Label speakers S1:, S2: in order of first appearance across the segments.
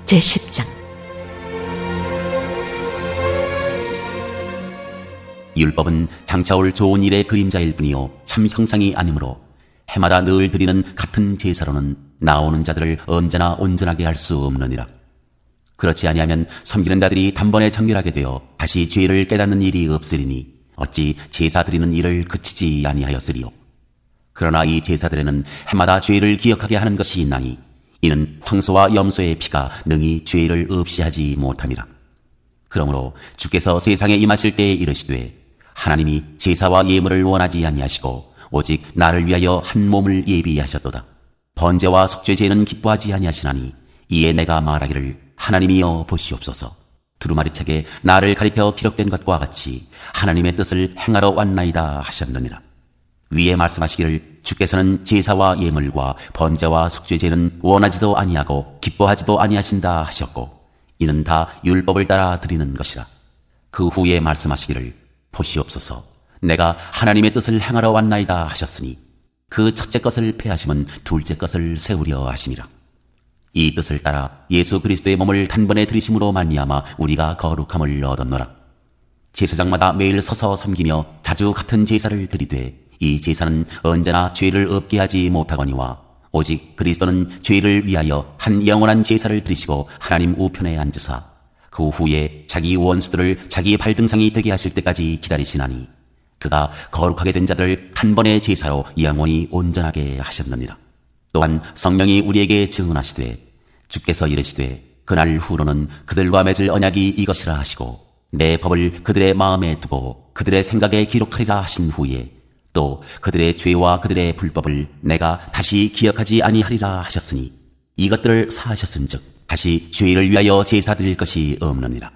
S1: 제10장.
S2: 율법은 장차 올 좋은 일의 그림자일 뿐이요 참 형상이 아니므로 해마다 늘 드리는 같은 제사로는 나오는 자들을 언제나 온전하게 할 수 없느니라. 그렇지 아니하면 섬기는 자들이 단번에 정결하게 되어 다시 죄를 깨닫는 일이 없으리니 어찌 제사 드리는 일을 그치지 아니하였으리요. 그러나 이 제사들에는 해마다 죄를 기억하게 하는 것이 있나니 이는 황소와 염소의 피가 능히 죄를 없이 하지 못함이라. 그러므로 주께서 세상에 임하실 때에 이르시되 하나님이 제사와 예물을 원하지 아니하시고 오직 나를 위하여 한 몸을 예비하셨도다. 번제와 속죄제는 기뻐하지 아니하시나니 이에 내가 말하기를 하나님이여 보시옵소서. 두루마리책에 나를 가리켜 기록된 것과 같이 하나님의 뜻을 행하러 왔나이다 하셨느니라. 위에 말씀하시기를 주께서는 제사와 예물과 번제와 속죄제는 원하지도 아니하고 기뻐하지도 아니하신다 하셨고 이는 다 율법을 따라 드리는 것이라. 그 후에 말씀하시기를 보시옵소서 내가 하나님의 뜻을 행하러 왔나이다 하셨으니 그 첫째 것을 폐하심은 둘째 것을 세우려 하심이라. 이 뜻을 따라 예수 그리스도의 몸을 단번에 들이심으로 말미암아 우리가 거룩함을 얻었노라. 제사장마다 매일 서서 섬기며 자주 같은 제사를 드리되 이 제사는 언제나 죄를 없게 하지 못하거니와 오직 그리스도는 죄를 위하여 한 영원한 제사를 드리시고 하나님 우편에 앉으사 그 후에 자기 원수들을 자기 발등상이 되게 하실 때까지 기다리시나니 그가 거룩하게 된 자들 한 번의 제사로 영원히 온전하게 하셨느니라. 또한 성령이 우리에게 증언하시되 주께서 이르시되 그날 후로는 그들과 맺을 언약이 이것이라 하시고 내 법을 그들의 마음에 두고 그들의 생각에 기록하리라 하신 후에 또 그들의 죄와 그들의 불법을 내가 다시 기억하지 아니하리라 하셨으니 이것들을 사하셨은즉 다시 죄를 위하여 제사 드릴 것이 없느니라.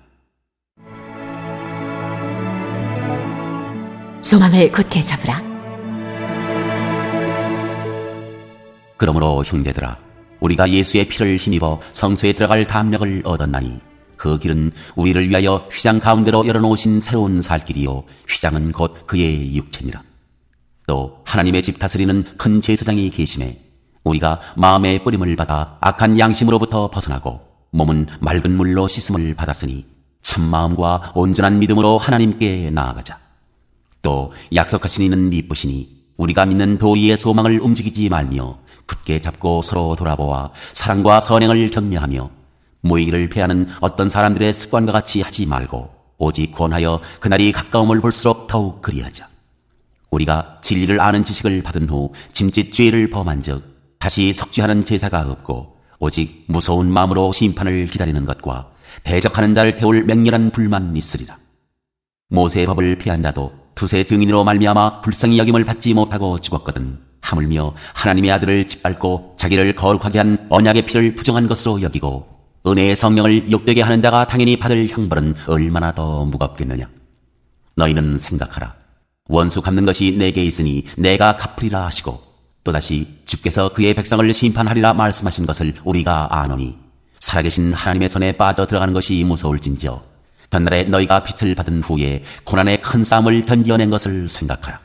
S1: 소망을 굳게 잡으라.
S2: 그러므로 형제들아 우리가 예수의 피를 힘입어 성소에 들어갈 담력을 얻었나니 그 길은 우리를 위하여 휘장 가운데로 열어놓으신 새로운 살 길이요 휘장은 곧 그의 육체니라. 또 하나님의 집 다스리는 큰 제사장이 계심에 우리가 마음의 뿌림을 받아 악한 양심으로부터 벗어나고 몸은 맑은 물로 씻음을 받았으니 참마음과 온전한 믿음으로 하나님께 나아가자. 또 약속하신 이는 미쁘시니 우리가 믿는 도리의 소망을 움직이지 말며 굳게 잡고 서로 돌아보아 사랑과 선행을 격려하며 모이기를 패하는 어떤 사람들의 습관과 같이 하지 말고 오직 권하여 그날이 가까움을 볼수록 더욱 그리하자. 우리가 진리를 아는 지식을 받은 후 짐짓 죄를 범한 즉 다시 석죄하는 제사가 없고 오직 무서운 마음으로 심판을 기다리는 것과 대적하는 자를 태울 맹렬한 불만 있으리라. 모세의 법을 피한 자도 두세 증인으로 말미암아 불쌍히 여김을 받지 못하고 죽었거든 하물며 하나님의 아들을 짓밟고 자기를 거룩하게 한 언약의 피를 부정한 것으로 여기고 은혜의 성령을 욕되게 하는 자가 당연히 받을 형벌은 얼마나 더 무겁겠느냐. 너희는 생각하라. 원수 갚는 것이 내게 있으니 내가 갚으리라 하시고 또다시 주께서 그의 백성을 심판하리라 말씀하신 것을 우리가 아노니 살아계신 하나님의 손에 빠져 들어가는 것이 무서울진저 전날에 너희가 빛을 받은 후에 고난의 큰 싸움을 견뎌낸 것을 생각하라.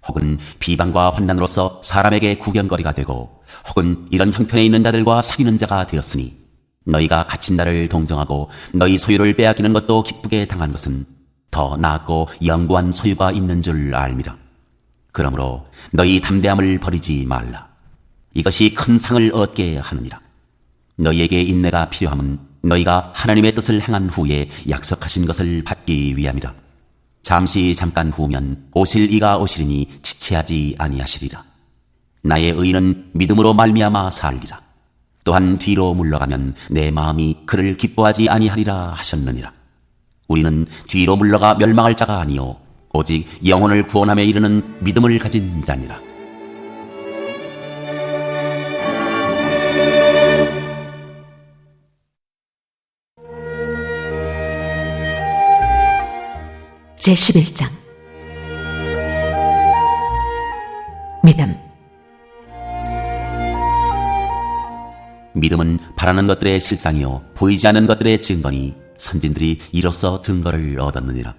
S2: 혹은 비방과 환난으로서 사람에게 구경거리가 되고 혹은 이런 형편에 있는 자들과 사귀는 자가 되었으니 너희가 갇힌 자를 동정하고 너희 소유를 빼앗기는 것도 기쁘게 당한 것은 더 나았고 영구한 소유가 있는 줄 알미라. 그러므로 너희 담대함을 버리지 말라. 이것이 큰 상을 얻게 하느니라. 너희에게 인내가 필요함은 너희가 하나님의 뜻을 행한 후에 약속하신 것을 받기 위함이라. 잠깐 후면 오실 이가 오시리니 지체하지 아니하시리라. 나의 의인은 믿음으로 말미암아 살리라. 또한 뒤로 물러가면 내 마음이 그를 기뻐하지 아니하리라 하셨느니라. 우리는 뒤로 물러가 멸망할 자가 아니요 오직 영혼을 구원함에 이르는 믿음을 가진 자니라.
S1: 제11장. 믿음.
S2: 믿음은 바라는 것들의 실상이요 보이지 않는 것들의 증거니 선진들이 이로써 증거를 얻었느니라.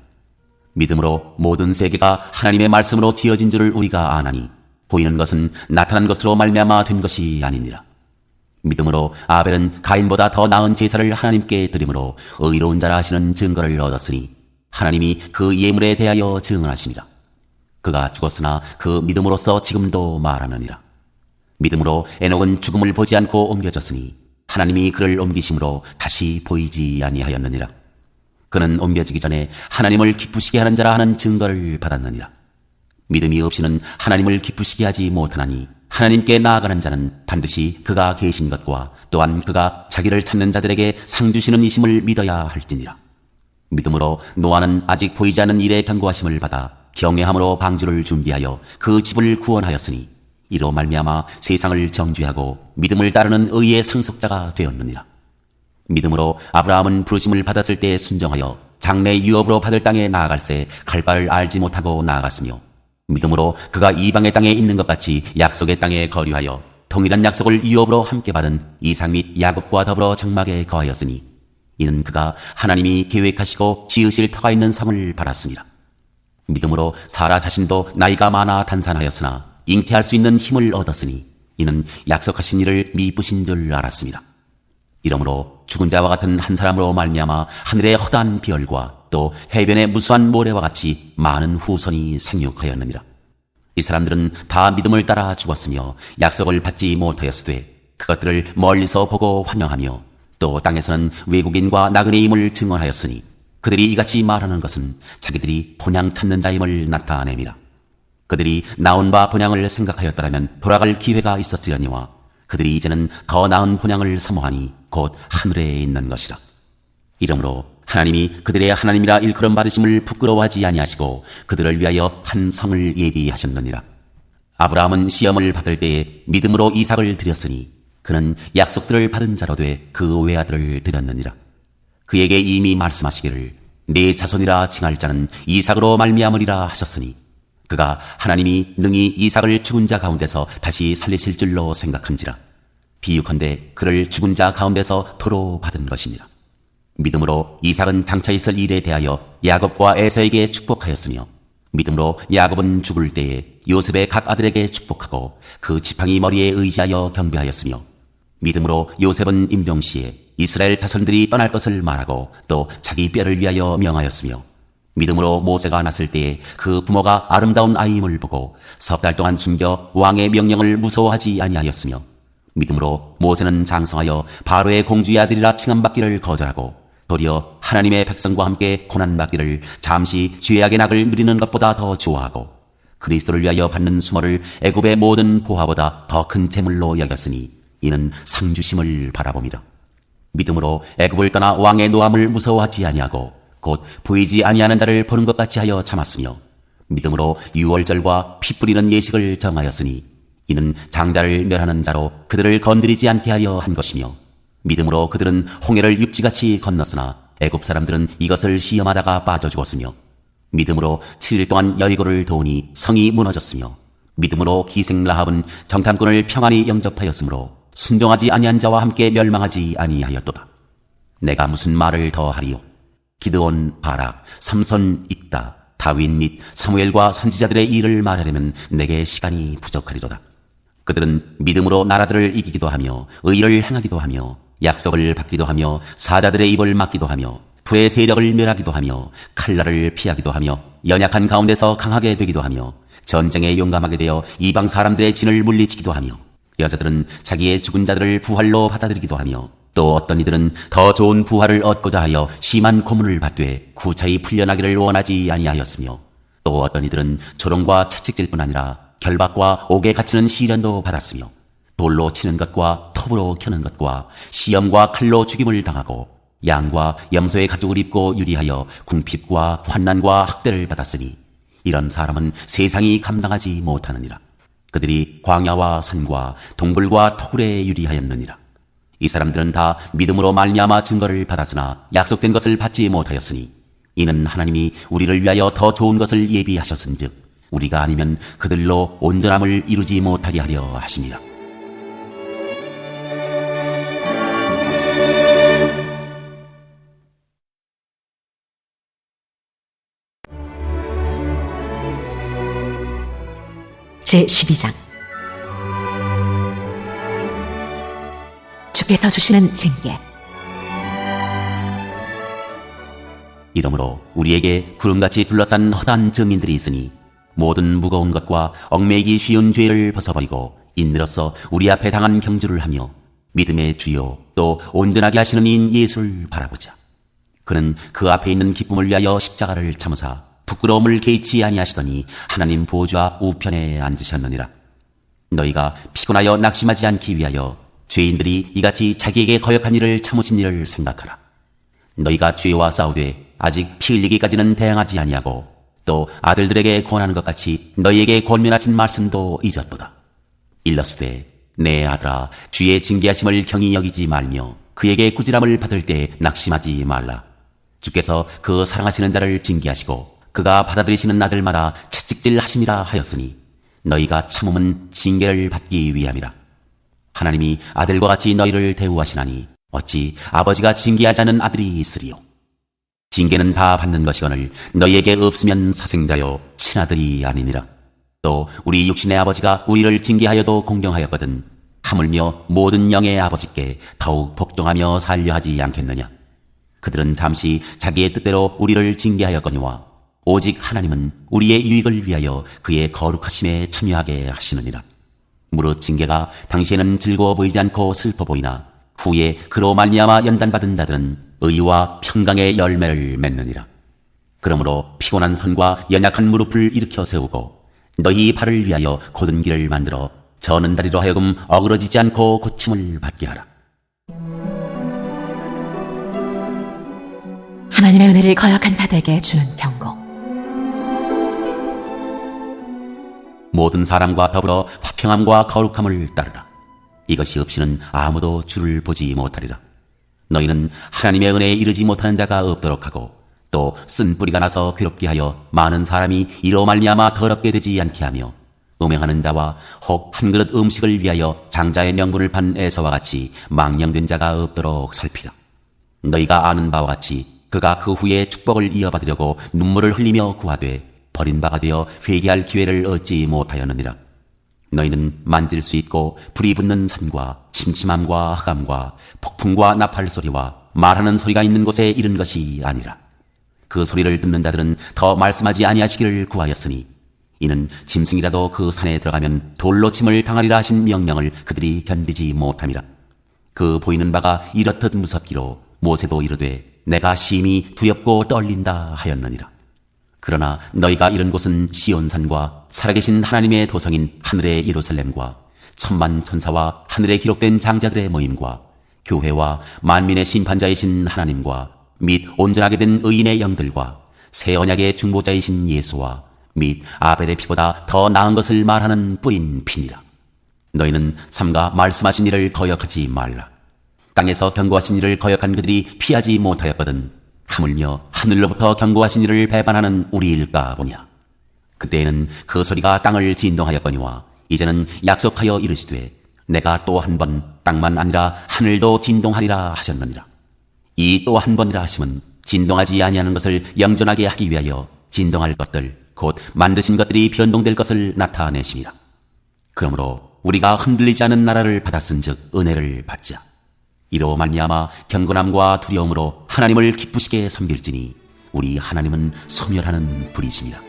S2: 믿음으로 모든 세계가 하나님의 말씀으로 지어진 줄을 우리가 아나니 보이는 것은 나타난 것으로 말미암아 된 것이 아니니라. 믿음으로 아벨은 가인보다 더 나은 제사를 하나님께 드림으로 의로운 자라 하시는 증거를 얻었으니 하나님이 그 예물에 대하여 증언하십니다. 그가 죽었으나 그 믿음으로써 지금도 말하느니라. 믿음으로 에녹은 죽음을 보지 않고 옮겨졌으니 하나님이 그를 옮기심으로 다시 보이지 아니하였느니라. 그는 옮겨지기 전에 하나님을 기쁘시게 하는 자라 하는 증거를 받았느니라. 믿음이 없이는 하나님을 기쁘시게 하지 못하나니 하나님께 나아가는 자는 반드시 그가 계신 것과 또한 그가 자기를 찾는 자들에게 상 주시는 이심을 믿어야 할지니라. 믿음으로 노아는 아직 보이지 않는 일에 경고하심을 받아 경외함으로 방주를 준비하여 그 집을 구원하였으니 이로 말미암아 세상을 정죄하고 믿음을 따르는 의의 상속자가 되었느니라. 믿음으로 아브라함은 부르심을 받았을 때 순종하여 장래 유업으로 받을 땅에 나아갈새 갈 바를 알지 못하고 나아갔으며 믿음으로 그가 이방의 땅에 있는 것 같이 약속의 땅에 거류하여 동일한 약속을 유업으로 함께 받은 이삭 및 야곱과 더불어 장막에 거하였으니 이는 그가 하나님이 계획하시고 지으실 터가 있는 성을 받았습니다. 믿음으로 사라 자신도 나이가 많아 단산하였으나 잉태할 수 있는 힘을 얻었으니 이는 약속하신 이를 미쁘신 줄 알았습니다. 이러므로 죽은 자와 같은 한 사람으로 말미암아 하늘의 허다한 비열과 또 해변의 무수한 모래와 같이 많은 후손이 생육하였느니라. 이 사람들은 다 믿음을 따라 죽었으며 약속을 받지 못하였으되 그것들을 멀리서 보고 환영하며 또 땅에서는 외국인과 나그네임을 증언하였으니 그들이 이같이 말하는 것은 자기들이 본향 찾는 자임을 나타내미라. 그들이 나온 바 본향을 생각하였더라면 돌아갈 기회가 있었으려니와 그들이 이제는 더 나은 본향을 사모하니 곧 하늘에 있는 것이라. 이러므로 하나님이 그들의 하나님이라 일컬음 받으심을 부끄러워하지 아니하시고 그들을 위하여 한 성을 예비하셨느니라. 아브라함은 시험을 받을 때에 믿음으로 이삭을 드렸으니 그는 약속들을 받은 자로 돼 그 외아들을 드렸느니라. 그에게 이미 말씀하시기를 네 자손이라 칭할 자는 이삭으로 말미암으리라 하셨으니 그가 하나님이 능히 이삭을 죽은 자 가운데서 다시 살리실 줄로 생각한지라. 비유컨대 그를 죽은 자 가운데서 도로 받은 것이니라. 믿음으로 이삭은 장차 있을 일에 대하여 야곱과 에서에게 축복하였으며 믿음으로 야곱은 죽을 때에 요셉의 각 아들에게 축복하고 그 지팡이 머리에 의지하여 경배하였으며 믿음으로 요셉은 임종시에 이스라엘 자손들이 떠날 것을 말하고 또 자기 뼈를 위하여 명하였으며 믿음으로 모세가 났을 때에 그 부모가 아름다운 아이임을 보고 석 달 동안 숨겨 왕의 명령을 무서워하지 아니하였으며 믿음으로 모세는 장성하여 바로의 공주의 아들이라 칭함받기를 거절하고 도리어 하나님의 백성과 함께 고난받기를 잠시 죄악의 낙을 누리는 것보다 더 좋아하고 그리스도를 위하여 받는 수모를 애굽의 모든 보화보다 더 큰 재물로 여겼으니 이는 상주심을 바라봅니다. 믿음으로 애굽을 떠나 왕의 노함을 무서워하지 아니하고 곧 보이지 아니하는 자를 보는 것 같이 하여 참았으며 믿음으로 유월절과 피 뿌리는 예식을 정하였으니 이는 장자를 멸하는 자로 그들을 건드리지 않게 하려 한 것이며 믿음으로 그들은 홍해를 육지같이 건넜으나 애굽 사람들은 이것을 시험하다가 빠져 죽었으며 믿음으로 7일 동안 여리고를 도우니 성이 무너졌으며 믿음으로 기생 라합은 정탐꾼을 평안히 영접하였으므로 순종하지 아니한 자와 함께 멸망하지 아니하였도다. 내가 무슨 말을 더 하리요? 기드온, 바락, 삼손, 입다, 다윗 및 사무엘과 선지자들의 일을 말하려면 내게 시간이 부족하리로다. 그들은 믿음으로 나라들을 이기기도 하며 의를 행하기도 하며 약속을 받기도 하며 사자들의 입을 막기도 하며 불의 세력을 멸하기도 하며 칼날을 피하기도 하며 연약한 가운데서 강하게 되기도 하며 전쟁에 용감하게 되어 이방 사람들의 진을 물리치기도 하며 여자들은 자기의 죽은 자들을 부활로 받아들이기도 하며 또 어떤 이들은 더 좋은 부활을 얻고자 하여 심한 고문을 받되 구차히 풀려나기를 원하지 아니하였으며 또 어떤 이들은 조롱과 채찍질뿐 아니라 결박과 옥에 갇히는 시련도 받았으며 돌로 치는 것과 톱으로 켜는 것과 시험과 칼로 죽임을 당하고 양과 염소의 가죽을 입고 유리하여 궁핍과 환난과 학대를 받았으니 이런 사람은 세상이 감당하지 못하느니라. 그들이 광야와 산과 동굴과 토굴에 유리하였느니라. 이 사람들은 다 믿음으로 말미암아 증거를 받았으나 약속된 것을 받지 못하였으니 이는 하나님이 우리를 위하여 더 좋은 것을 예비하셨은즉 우리가 아니면 그들로 온전함을 이루지 못하게 하려 하심이라.
S1: 제12장 주께서 주시는 징계.
S2: 이러므로 우리에게 구름같이 둘러싼 허다한 증인들이 있으니 모든 무거운 것과 얽매이기 쉬운 죄를 벗어버리고 인내로서 우리 앞에 당한 경주를 하며 믿음의 주요 또 온전하게 하시는 이인 예수를 바라보자. 그는 그 앞에 있는 기쁨을 위하여 십자가를 참으사 부끄러움을 개의치 아니하시더니 하나님 보좌 우편에 앉으셨느니라. 너희가 피곤하여 낙심하지 않기 위하여 죄인들이 이같이 자기에게 거역한 일을 참으신 일을 생각하라. 너희가 죄와 싸우되 아직 피 흘리기까지는 대항하지 아니하고 또 아들들에게 권하는 것 같이 너희에게 권면하신 말씀도 잊었도다. 일러스되 내 아들아 주의 징계하심을 경히 여기지 말며 그에게 꾸지람을 받을 때 낙심하지 말라. 주께서 그 사랑하시는 자를 징계하시고 그가 받아들이시는 아들마다 채찍질 하심이라 하였으니 너희가 참음은 징계를 받기 위함이라. 하나님이 아들과 같이 너희를 대우하시나니 어찌 아버지가 징계하지 않은 아들이 있으리요. 징계는 다 받는 것이거늘 너희에게 없으면 사생자요 친아들이 아니니라. 또 우리 육신의 아버지가 우리를 징계하여도 공경하였거든 하물며 모든 영의 아버지께 더욱 복종하며 살려 하지 않겠느냐. 그들은 잠시 자기의 뜻대로 우리를 징계하였거니와 오직 하나님은 우리의 유익을 위하여 그의 거룩하심에 참여하게 하시느니라. 무릇 징계가 당시에는 즐거워 보이지 않고 슬퍼 보이나 후에 그로 말미암아 연단받은 자들은 의와 평강의 열매를 맺느니라. 그러므로 피곤한 손과 연약한 무릎을 일으켜 세우고 너희 발을 위하여 곧은 길을 만들어 저는 다리로 하여금 어그러지지 않고 고침을 받게 하라.
S1: 하나님의 은혜를 거역한 자들에게 주는 경고.
S2: 모든 사람과 더불어 화평함과 거룩함을 따르라. 이것이 없이는 아무도 주를 보지 못하리라. 너희는 하나님의 은혜에 이르지 못하는 자가 없도록 하고 또 쓴 뿌리가 나서 괴롭게 하여 많은 사람이 이로 말미암아 더럽게 되지 않게 하며 음행하는 자와 혹 한 그릇 음식을 위하여 장자의 명분을 판 에서와 같이 망령된 자가 없도록 살피라. 너희가 아는 바와 같이 그가 그 후에 축복을 이어받으려고 눈물을 흘리며 구하되 버린 바가 되어 회개할 기회를 얻지 못하였느니라. 너희는 만질 수 있고 불이 붙는 산과 침침함과 흑암과 폭풍과 나팔 소리와 말하는 소리가 있는 곳에 이른 것이 아니라 그 소리를 듣는 자들은 더 말씀하지 아니하시기를 구하였으니 이는 짐승이라도 그 산에 들어가면 돌로 침을 당하리라 하신 명령을 그들이 견디지 못함이라. 그 보이는 바가 이렇듯 무섭기로 모세도 이르되 내가 심히 두렵고 떨린다 하였느니라. 그러나 너희가 이른 곳은 시온산과 살아계신 하나님의 도성인 하늘의 예루살렘과 천만 천사와 하늘에 기록된 장자들의 모임과 교회와 만민의 심판자이신 하나님과 및 온전하게 된 의인의 영들과 새 언약의 중보자이신 예수와 및 아벨의 피보다 더 나은 것을 말하는 뿌린 피니라. 너희는 삼가 말씀하신 일을 거역하지 말라. 땅에서 경고하신 일을 거역한 그들이 피하지 못하였거든 하물며 하늘로부터 경고하신 이를 배반하는 우리일까 보냐. 그때에는 그 소리가 땅을 진동하였거니와 이제는 약속하여 이르시되 내가 또 한 번 땅만 아니라 하늘도 진동하리라 하셨느니라. 이 또 한 번이라 하심은 진동하지 아니하는 것을 영존하게 하기 위하여 진동할 것들 곧 만드신 것들이 변동될 것을 나타내심이라. 그러므로 우리가 흔들리지 않은 나라를 받았은즉 은혜를 받자. 이로 말미암아 경건함과 두려움으로 하나님을 기쁘시게 섬길지니 우리 하나님은 소멸하는 불이심이라.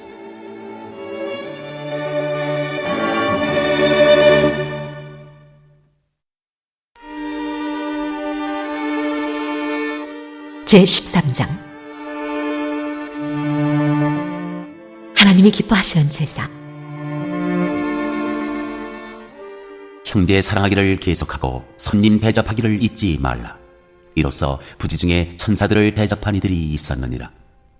S1: 제13장. 하나님이 기뻐하시는 제사.
S2: 형제 사랑하기를 계속하고 손님 대접하기를 잊지 말라. 이로써 부지 중에 천사들을 대접한 이들이 있었느니라.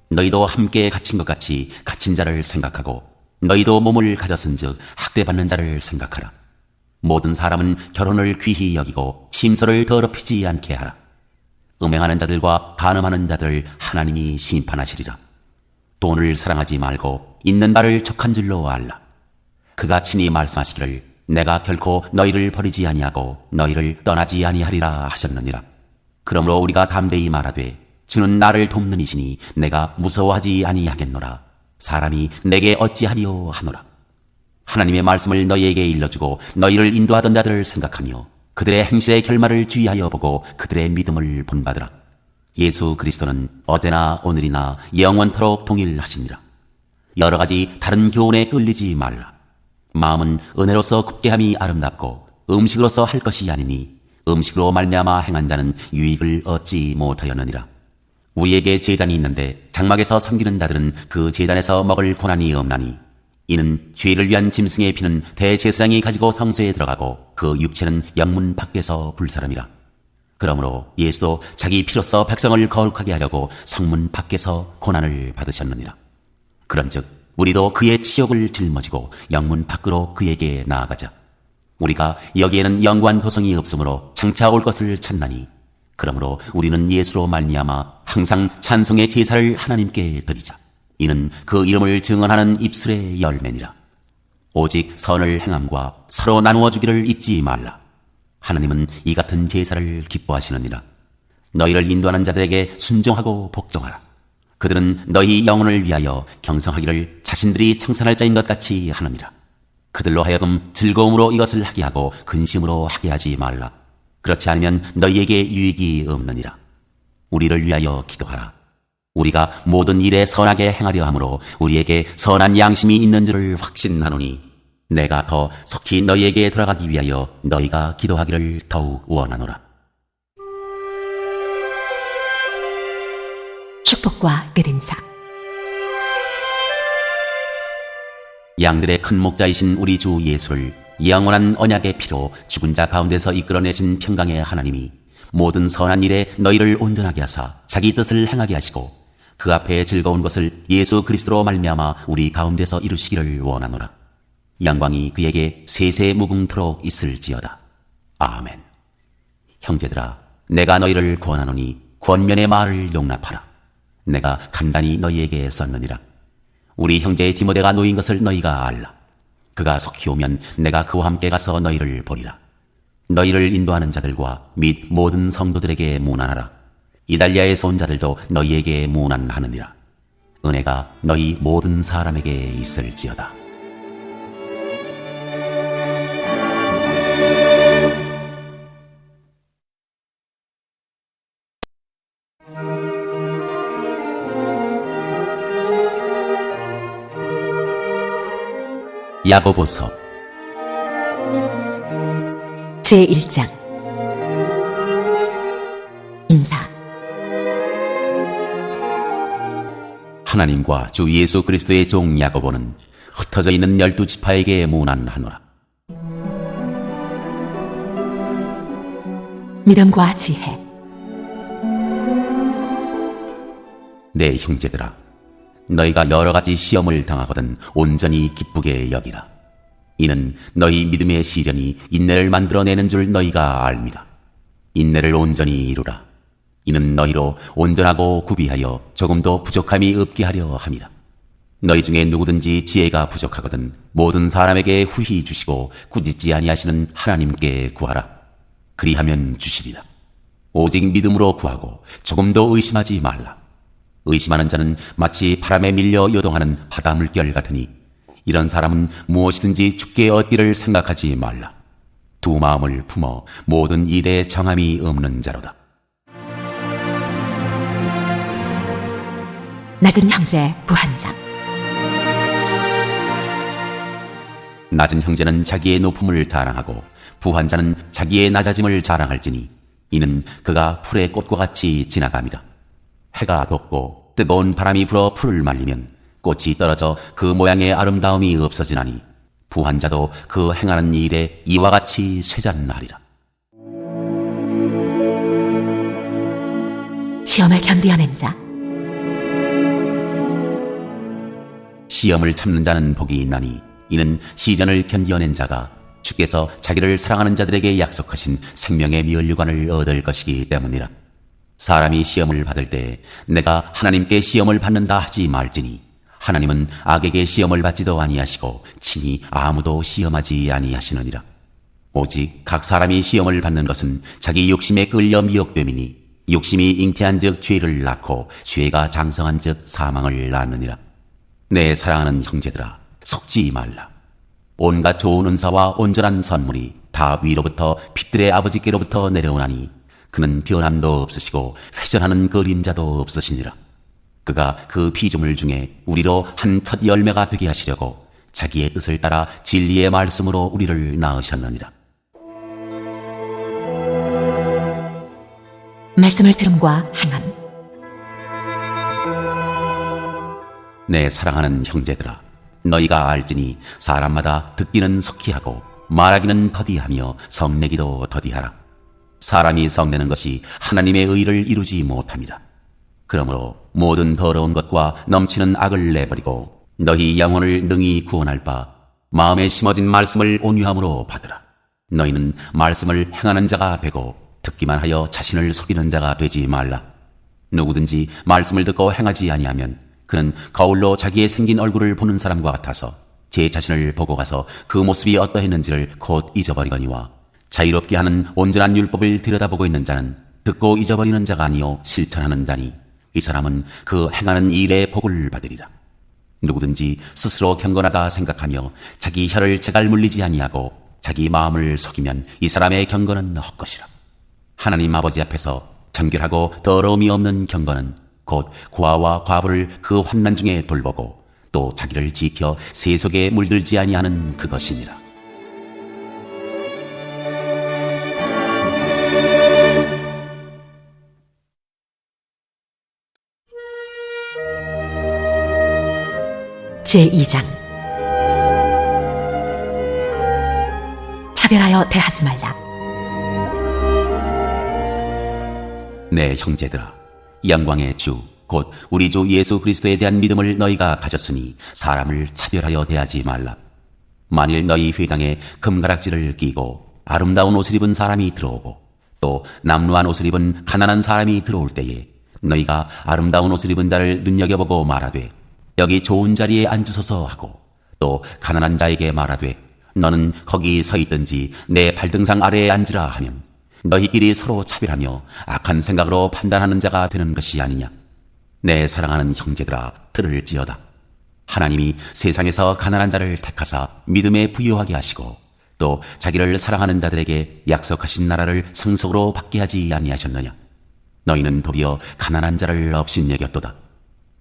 S2: 너희도 함께 갇힌 것 같이 갇힌 자를 생각하고 너희도 몸을 가졌은즉 학대받는 자를 생각하라. 모든 사람은 결혼을 귀히 여기고 침소를 더럽히지 않게 하라. 음행하는 자들과 간음하는 자들 하나님이 심판하시리라. 돈을 사랑하지 말고 있는 바를 족한 줄로 알라. 그가 친히 말씀하시기를 내가 결코 너희를 버리지 아니하고 너희를 떠나지 아니하리라 하셨느니라. 그러므로 우리가 담대히 말하되 주는 나를 돕는 이시니 내가 무서워하지 아니하겠노라. 사람이 내게 어찌하리요 하노라. 하나님의 말씀을 너희에게 일러주고 너희를 인도하던 자들을 생각하며 그들의 행실의 결말을 주의하여 보고 그들의 믿음을 본받으라. 예수 그리스도는 어제나 오늘이나 영원토록 동일하시니라. 여러 가지 다른 교훈에 끌리지 말라. 마음은 은혜로서 굳게함이 아름답고 음식으로서 할 것이 아니니 음식으로 말미암아 행한 자는 유익을 얻지 못하였느니라. 우리에게 제단이 있는데 장막에서 섬기는 자들은 그 제단에서 먹을 고난이 없나니 이는 죄를 위한 짐승의 피는 대제사장이 가지고 성소에 들어가고 그 육체는 영문 밖에서 불사름이라. 그러므로 예수도 자기 피로써 백성을 거룩하게 하려고 성문 밖에서 고난을 받으셨느니라. 그런즉 우리도 그의 치욕을 짊어지고 영문 밖으로 그에게 나아가자. 우리가 여기에는 영구한 도성이 없으므로 장차 올 것을 찾나니 그러므로 우리는 예수로 말미암아 항상 찬송의 제사를 하나님께 드리자. 이는 그 이름을 증언하는 입술의 열매니라. 오직 선을 행함과 서로 나누어 주기를 잊지 말라. 하나님은 이 같은 제사를 기뻐하시느니라. 너희를 인도하는 자들에게 순종하고 복종하라. 그들은 너희 영혼을 위하여 경성하기를 자신들이 청산할 자인 것 같이 하느니라. 그들로 하여금 즐거움으로 이것을 하게 하고 근심으로 하게 하지 말라. 그렇지 않으면 너희에게 유익이 없느니라. 우리를 위하여 기도하라. 우리가 모든 일에 선하게 행하려 함으로 우리에게 선한 양심이 있는 줄을 확신하노니 내가 더 속히 너희에게 돌아가기 위하여 너희가 기도하기를 더욱 원하노라.
S1: 축복과 끝인사.
S2: 양들의 큰 목자이신 우리 주 예수를 영원한 언약의 피로 죽은 자 가운데서 이끌어내신 평강의 하나님이 모든 선한 일에 너희를 온전하게 하사 자기 뜻을 행하게 하시고 그 앞에 즐거운 것을 예수 그리스도로 말미암아 우리 가운데서 이루시기를 원하노라. 영광이 그에게 세세 무궁토록 있을지어다. 아멘. 형제들아, 내가 너희를 권하노니 권면의 말을 용납하라. 내가 간단히 너희에게 썼느니라. 우리 형제 디모데가 놓인 것을 너희가 알라. 그가 속히 오면 내가 그와 함께 가서 너희를 보리라. 너희를 인도하는 자들과 및 모든 성도들에게 문안하라. 이달리아에서 온 자들도 너희에게 문안하느니라. 은혜가 너희 모든 사람에게 있을지어다. 야고보서
S1: 제1장. 인사.
S2: 하나님과 주 예수 그리스도의 종 야고보는 흩어져 있는 12지파에게 문안하노라.
S1: 믿음과 지혜.
S2: 내 형제들아, 너희가 여러 가지 시험을 당하거든 온전히 기쁘게 여기라. 이는 너희 믿음의 시련이 인내를 만들어내는 줄 너희가 알미라. 인내를 온전히 이루라. 이는 너희로 온전하고 구비하여 조금도 부족함이 없게 하려 함이라. 너희 중에 누구든지 지혜가 부족하거든 모든 사람에게 후히 주시고 꾸짖지 아니하시는 하나님께 구하라. 그리하면 주시리라. 오직 믿음으로 구하고 조금도 의심하지 말라. 의심하는 자는 마치 바람에 밀려 요동하는 바다 물결 같으니 이런 사람은 무엇이든지 죽게 얻기를 생각하지 말라. 두 마음을 품어 모든 일에 정함이 없는 자로다.
S1: 낮은 형제 부한장.
S2: 낮은 형제는 자기의 높음을 자랑하고 부한 자는 자기의 낮아짐을 자랑할지니 이는 그가 풀의 꽃과 같이 지나감이라. 해가 돋고 뜨거운 바람이 불어 풀을 말리면 꽃이 떨어져 그 모양의 아름다움이 없어지나니 부한 자도 그 행하는 일에 이와 같이 쇠잔하리라.
S1: 시험을 견디어낸 자.
S2: 시험을 참는 자는 복이 있나니 이는 시전을 견디어낸 자가 주께서 자기를 사랑하는 자들에게 약속하신 생명의 면류관을 얻을 것이기 때문이라. 사람이 시험을 받을 때 내가 하나님께 시험을 받는다 하지 말지니 하나님은 악에게 시험을 받지도 아니하시고 친히 아무도 시험하지 아니하시느니라. 오직 각 사람이 시험을 받는 것은 자기 욕심에 끌려 미혹됨이니 욕심이 잉태한 즉 죄를 낳고 죄가 장성한 즉 사망을 낳느니라. 내 사랑하는 형제들아, 속지 말라. 온갖 좋은 은사와 온전한 선물이 다 위로부터 빛들의 아버지께로부터 내려오나니 그는 변함도 없으시고 회전하는 그림자도 없으시니라. 그가 그 피조물 중에 우리로 한 첫 열매가 되게 하시려고 자기의 뜻을 따라 진리의 말씀으로 우리를 낳으셨느니라.
S1: 말씀을 들음과 행함.
S2: 내 사랑하는 형제들아, 너희가 알지니 사람마다 듣기는 속히 하고 말하기는 더디하며 성내기도 더디하라. 사람이 성내는 것이 하나님의 의를 이루지 못함이라. 그러므로 모든 더러운 것과 넘치는 악을 내버리고 너희 영혼을 능히 구원할 바 마음에 심어진 말씀을 온유함으로 받으라. 너희는 말씀을 행하는 자가 되고 듣기만 하여 자신을 속이는 자가 되지 말라. 누구든지 말씀을 듣고 행하지 아니하면 그는 거울로 자기의 생긴 얼굴을 보는 사람과 같아서 제 자신을 보고 가서 그 모습이 어떠했는지를 곧 잊어버리거니와 자유롭게 하는 온전한 율법을 들여다보고 있는 자는 듣고 잊어버리는 자가 아니요 실천하는 자니 이 사람은 그 행하는 일의 복을 받으리라. 누구든지 스스로 경건하다 생각하며 자기 혀를 제갈 물리지 아니하고 자기 마음을 속이면 이 사람의 경건은 헛것이라. 하나님 아버지 앞에서 정결하고 더러움이 없는 경건은 곧 고아와 과부를 그 환난 중에 돌보고 또 자기를 지켜 세속에 물들지 아니하는 그것이니라.
S1: 제2장. 차별하여 대하지 말라.
S2: 내 형제들아, 영광의 주 곧 우리 주 예수 그리스도에 대한 믿음을 너희가 가졌으니 사람을 차별하여 대하지 말라. 만일 너희 회당에 금가락지를 끼고 아름다운 옷을 입은 사람이 들어오고 또 남루한 옷을 입은 가난한 사람이 들어올 때에 너희가 아름다운 옷을 입은 자를 눈여겨보고 말하되 여기 좋은 자리에 앉으소서 하고 또 가난한 자에게 말하되 너는 거기 서 있든지 내 발등상 아래에 앉으라 하면 너희끼리 서로 차별하며 악한 생각으로 판단하는 자가 되는 것이 아니냐. 내 사랑하는 형제들아, 들을지어다. 하나님이 세상에서 가난한 자를 택하사 믿음에 부유하게 하시고 또 자기를 사랑하는 자들에게 약속하신 나라를 상속으로 받게 하지 아니하셨느냐. 너희는 도리어 가난한 자를 업신여겼도다.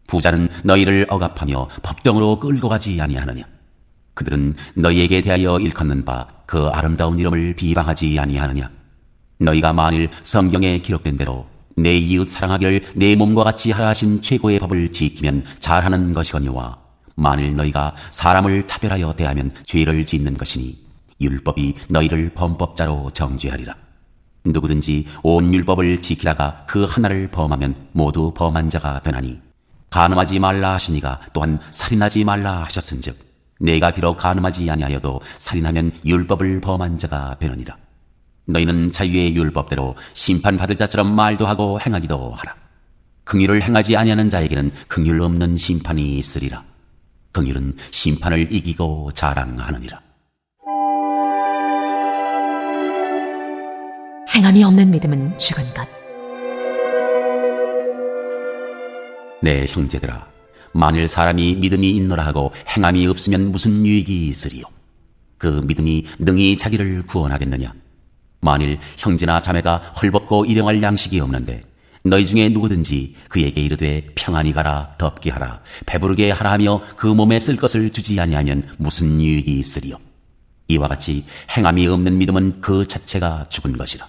S2: 부자는 너희를 억압하며 법정으로 끌고 가지 아니하느냐. 그들은 너희에게 대하여 일컫는 바 그 아름다운 이름을 비방하지 아니하느냐. 너희가 만일 성경에 기록된 대로 내 이웃 사랑하기를 내 몸과 같이 하라 하신 최고의 법을 지키면 잘하는 것이거니와 만일 너희가 사람을 차별하여 대하면 죄를 짓는 것이니 율법이 너희를 범법자로 정죄하리라. 누구든지 온 율법을 지키다가 그 하나를 범하면 모두 범한 자가 되나니 간음하지 말라 하시니가 또한 살인하지 말라 하셨은즉 내가 비록 간음하지 아니하여도 살인하면 율법을 범한 자가 되느니라. 너희는 자유의 율법대로 심판받을 자처럼 말도 하고 행하기도 하라. 긍휼을 행하지 아니하는 자에게는 긍휼 없는 심판이 있으리라. 긍휼은 심판을 이기고 자랑하느니라.
S1: 행함이 없는 믿음은 죽은 것.
S2: 내 형제들아, 만일 사람이 믿음이 있노라 하고 행함이 없으면 무슨 유익이 있으리요? 그 믿음이 능히 자기를 구원하겠느냐? 만일 형제나 자매가 헐벗고 일용할 양식이 없는데 너희 중에 누구든지 그에게 이르되 평안히 가라, 덥게 하라, 배부르게 하라 하며 그 몸에 쓸 것을 주지 아니하면 무슨 유익이 있으리요? 이와 같이 행함이 없는 믿음은 그 자체가 죽은 것이라.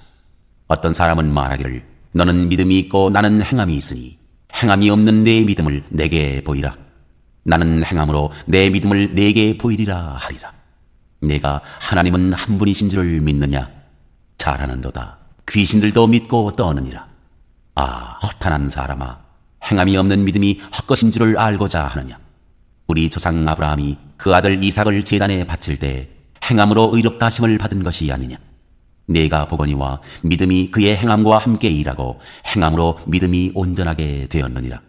S2: 어떤 사람은 말하기를 너는 믿음이 있고 나는 행함이 있으니 행함이 없는 내 믿음을 내게 보이라. 나는 행함으로 내 믿음을 내게 보이리라 하리라. 내가 하나님은 한 분이신 줄을 믿느냐? 잘하는도다. 귀신들도 믿고 떠느니라. 아, 허탄한 사람아, 행함이 없는 믿음이 헛것인 줄을 알고자 하느냐? 우리 조상 아브라함이 그 아들 이삭을 제단에 바칠 때 행함으로 의롭다 하심을 받은 것이 아니냐? 내가 보거니와 믿음이 그의 행함과 함께 일하고 행함으로 믿음이 온전하게 되었느니라.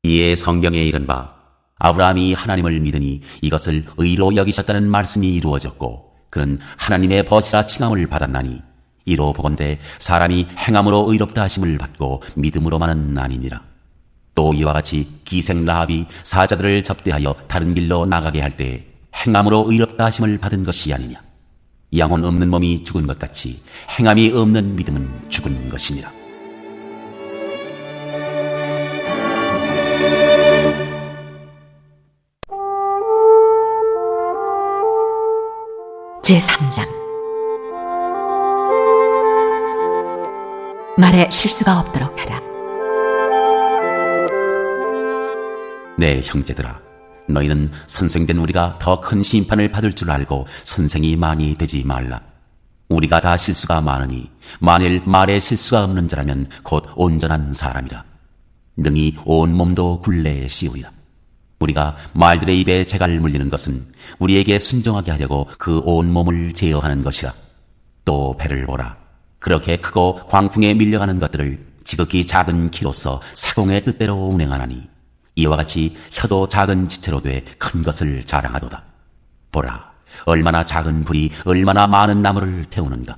S2: 이에 성경에 이른 바 아브라함이 하나님을 믿으니 이것을 의로 여기셨다는 말씀이 이루어졌고 그는 하나님의 벗이라 칭함을 받았나니 이로 보건대 사람이 행함으로 의롭다 하심을 받고 믿음으로만은 아니니라. 또 이와 같이 기생 라합이 사자들을 접대하여 다른 길로 나가게 할 때 행함으로 의롭다 하심을 받은 것이 아니냐. 양혼 없는 몸이 죽은 것 같이 행함이 없는 믿음은 죽은 것이니라.
S1: 제3장 말에 실수가 없도록 하라.
S2: 내 형제들아, 너희는 선생된 우리가 더 큰 심판을 받을 줄 알고 선생이 많이 되지 말라. 우리가 다 실수가 많으니 만일 말에 실수가 없는 자라면 곧 온전한 사람이라. 능히 온 몸도 굴레에 씌우리라. 우리가 말들의 입에 재갈 물리는 것은 우리에게 순종하게 하려고 그 온 몸을 제어하는 것이라. 또 배를 보라. 그렇게 크고 광풍에 밀려가는 것들을 지극히 작은 키로서 사공의 뜻대로 운행하나니 이와 같이 혀도 작은 지체로 돼 큰 것을 자랑하도다. 보라, 얼마나 작은 불이 얼마나 많은 나무를 태우는가.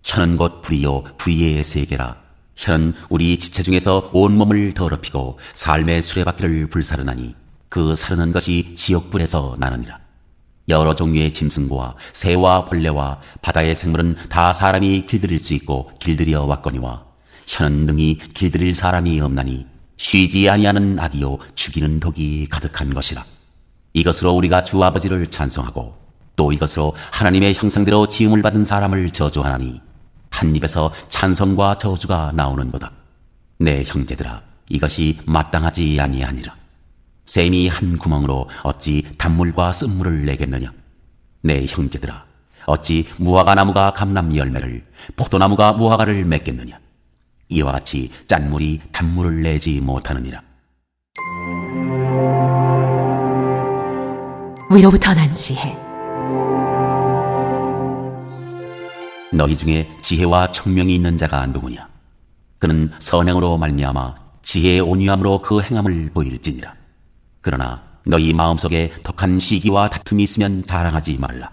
S2: 혀는 곧 불이요 불의의 세계라. 혀는 우리 지체 중에서 온몸을 더럽히고 삶의 수레바퀴를 불사르나니 그 사르는 것이 지옥불에서 나느니라. 여러 종류의 짐승과 새와 벌레와 바다의 생물은 다 사람이 길들일 수 있고 길들여 왔거니와 혀는 능히 길들일 사람이 없나니 쉬지 아니하는 악이요 죽이는 독이 가득한 것이라. 이것으로 우리가 주 아버지를 찬송하고 또 이것으로 하나님의 형상대로 지음을 받은 사람을 저주하나니 한 입에서 찬송과 저주가 나오는도다. 내 형제들아, 이것이 마땅하지 아니하니라. 샘이 한 구멍으로 어찌 단물과 쓴물을 내겠느냐. 내 형제들아, 어찌 무화과 나무가 감람 열매를, 포도나무가 무화과를 맺겠느냐. 이와 같이 짠물이 단물을 내지 못하느니라.
S1: 위로부터 난 지혜.
S2: 너희 중에 지혜와 총명이 있는 자가 누구냐. 그는 선행으로 말미암아 지혜의 온유함으로 그 행함을 보일지니라. 그러나 너희 마음속에 독한 시기와 다툼이 있으면 자랑하지 말라.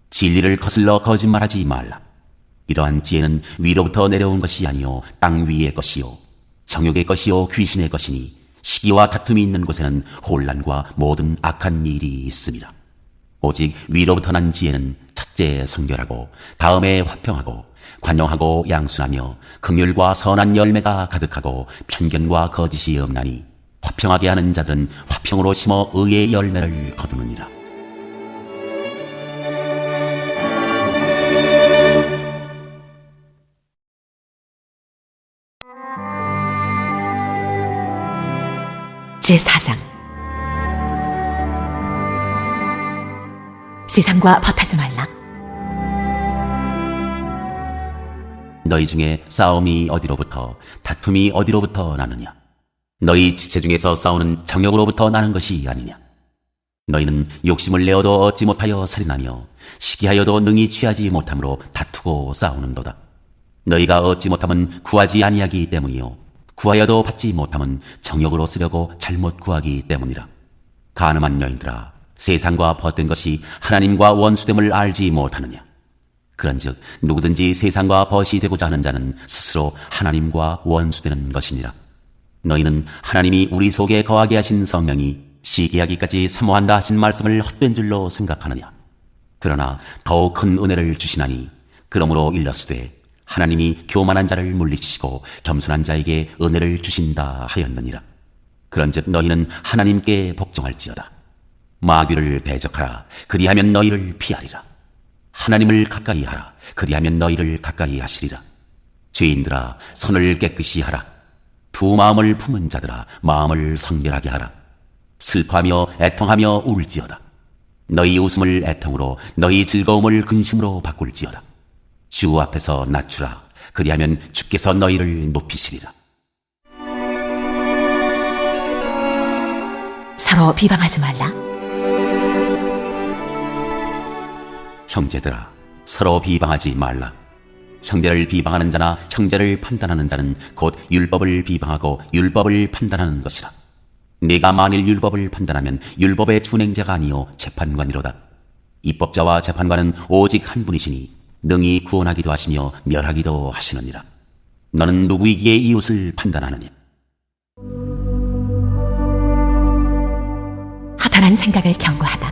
S2: 진리를 거슬러 거짓말하지 말라. 이러한 지혜는 위로부터 내려온 것이 아니요 땅 위의 것이요 정욕의 것이요 귀신의 것이니 시기와 다툼이 있는 곳에는 혼란과 모든 악한 일이 있습니다. 오직 위로부터 난 지혜는 첫째 성결하고 다음에 화평하고 관용하고 양순하며 긍휼과 선한 열매가 가득하고 편견과 거짓이 없나니 화평하게 하는 자들은 화평으로 심어 의의 열매를 거두느니라.
S1: 제4장 세상과 벗하지 말라.
S2: 너희 중에 싸움이 어디로부터 다툼이 어디로부터 나느냐. 너희 지체 중에서 싸우는 정욕으로부터 나는 것이 아니냐. 너희는 욕심을 내어도 얻지 못하여 살인하며 시기하여도 능히 취하지 못함으로 다투고 싸우는도다. 너희가 얻지 못함은 구하지 아니하기 때문이요 구하여도 받지 못함은 정욕으로 쓰려고 잘못 구하기 때문이라. 간음한 여인들아, 세상과 벗된 것이 하나님과 원수됨을 알지 못하느냐. 그런즉 누구든지 세상과 벗이 되고자 하는 자는 스스로 하나님과 원수되는 것이니라. 너희는 하나님이 우리 속에 거하게 하신 성령이 시기하기까지 사모한다 하신 말씀을 헛된 줄로 생각하느냐. 그러나 더욱 큰 은혜를 주시나니 그러므로 일렀으되 하나님이 교만한 자를 물리치시고 겸손한 자에게 은혜를 주신다 하였느니라. 그런즉 너희는 하나님께 복종할지어다. 마귀를 대적하라. 그리하면 너희를 피하리라. 하나님을 가까이 하라. 그리하면 너희를 가까이 하시리라. 죄인들아, 손을 깨끗이 하라. 두 마음을 품은 자들아, 마음을 성결하게 하라. 슬퍼하며 애통하며 울지어다. 너희 웃음을 애통으로, 너희 즐거움을 근심으로 바꿀지어다. 주 앞에서 낮추라. 그리하면 주께서 너희를 높이시리라.
S1: 서로 비방하지 말라.
S2: 형제들아, 서로 비방하지 말라. 형제를 비방하는 자나 형제를 판단하는 자는 곧 율법을 비방하고 율법을 판단하는 것이라. 네가 만일 율법을 판단하면 율법의 준행자가 아니요 재판관이로다. 입법자와 재판관은 오직 한 분이시니 능히 구원하기도 하시며 멸하기도 하시느니라. 너는 누구이기에 이웃을 판단하느냐.
S1: 허탄한 생각을 경고하다.